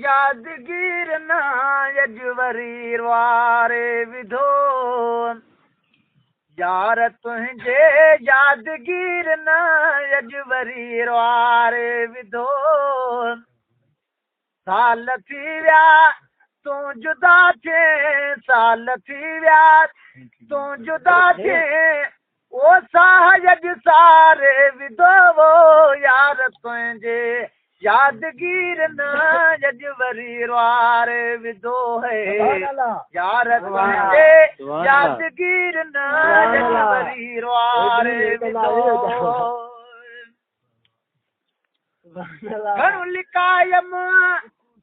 यादगीर ना यजवरी वारे विधो यार तुझे यादगीर ना यजवरी वारे विधो साल थी विया तूं जुदा थे साल थी विया तूं जुदा थे ओ साहज सारे विधो यार तुझे यादगीर न यजवरी वारे विधो है यार तुझे यादगीर न यजवरी वारे विधो घणो लिकायम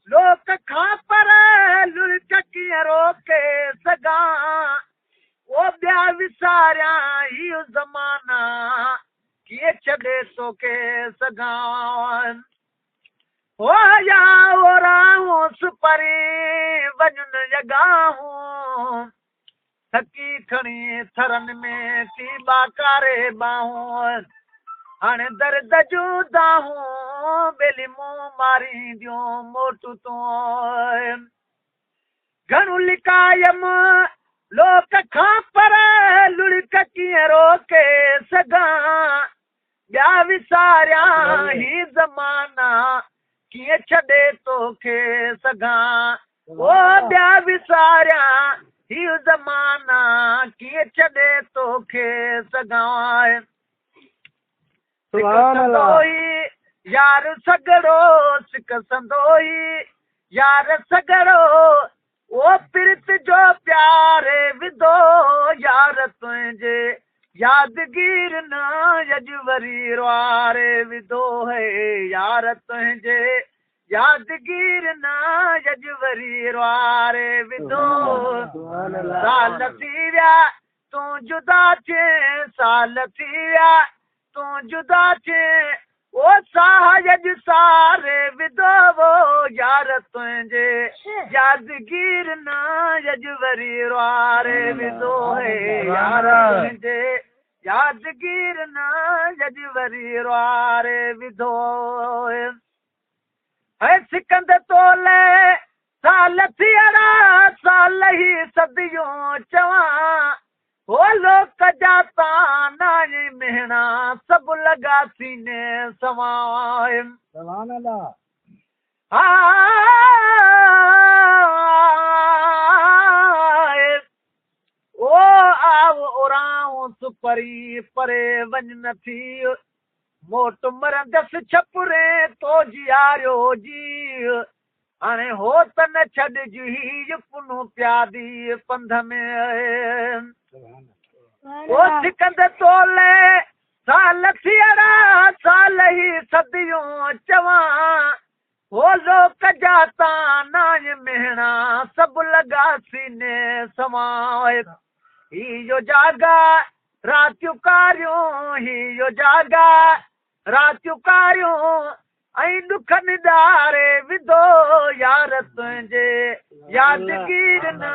लोक खां पर लुल्क कीअं रोके सघां ओ ॿिया विसारियां इहो ज़माना कीअं छॾे तोखे सघां ओ या ओराऊं सुपरी वञुन जॻाहूं थकी खणी थरनि में थी बाकारे बाहूं हाणे दर्द जूं दाहूं ॿेली मूं मारींदियूं मोट तूं घणो लिकायम लोक खां पर लुड़क कीअं रोके सघां ॿिया विसारियां ही ज़माना कीअं छॾे तोखे सघां ओ ॿिया विसारियां ही ज़माना कीअं छॾे तोखे सघां संदोई यार सगड़ो सिक संदोई यार सगड़ो ओ प्रीत जो प्यारे विधो यार तुझे यादगीर न यजवरी वारे विधो है यार तुझे यादगीर न यजवरी वारे विधो साल थी विया तूं जुदा थे साल थी विया तूं जुदा थे ओ साहज सारे विधो यार तुझे यादगीर न यजवरी वारे विधो है यार तुझे यादगीर न यजवरी वारे विधो है सिकंद तोले साल थियड़ा साल ही सदियों चवां ओ लोक जाता नाई मेहना सब लगा सीने सवाए ओ आव ओराऊं सुपरी परे वञ न थी मोट मरंदस छपुरे तो जियारियो जी हाणे हो त न छॾिजी पुनो प्यादी पंध में ओ सिकंद तोले साल थियड़ा साल ही सदियों चवां ओ लोक जाता नाय मेहना सब लगा सीने समाए ही जागा रातियूं कारियूं ही जागा रातियूं कारियूं ऐं दुख निधारे विधो यार तुझे यादगीर न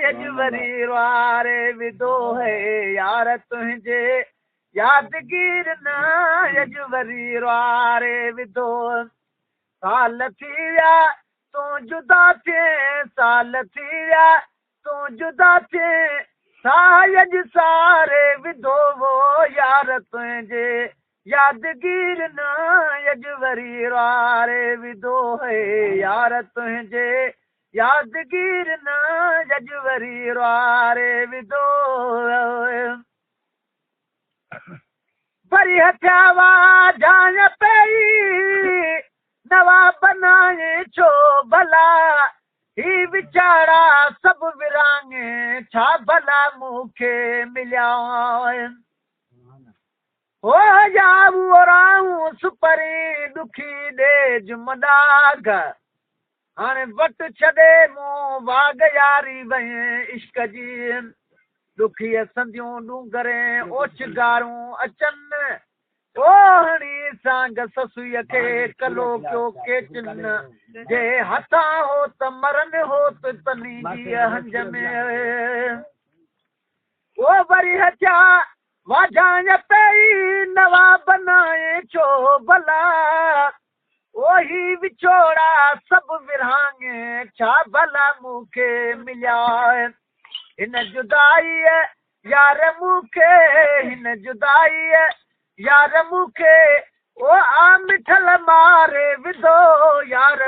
यजवरी वारे विधो है यार तुझे यादगीर न यजवरी वारे विधो साल थी विया तूं जुदा थे साल थी विया तूं जुदा थे साहज सारे विधो यार तुझे यादगीर न यजवरी वारे विधो है यार तुझे यादगीर न यजवरी वारे विधो भरी हथियावा जान पई नवा बनाए छो भला ही विचारा सब विरांगे छा भला मूंखे मिलिया ओ जाऊ ओराऊं सुपरी दुखी दे जुमदाग हाणे वट छॾे मूं बाग यारी वहे इश्क जी दुखीअ संधियूं डूंगरे ओछ गारूं अचनि ओहणी सांग ससुईअ खे कलो पियो केचन जे हथां हो त मरन हो त तनी जी हंज में ओ वरी हथिया वाजान पई नवा बनाए छो भला ओही विछोड़ा सब विरहांग छा भला मूंखे मिलिया हिन जुदाई यार मूंखे हिन जुदाई यार मूंखे ओ आ मिठल मारे विधो यार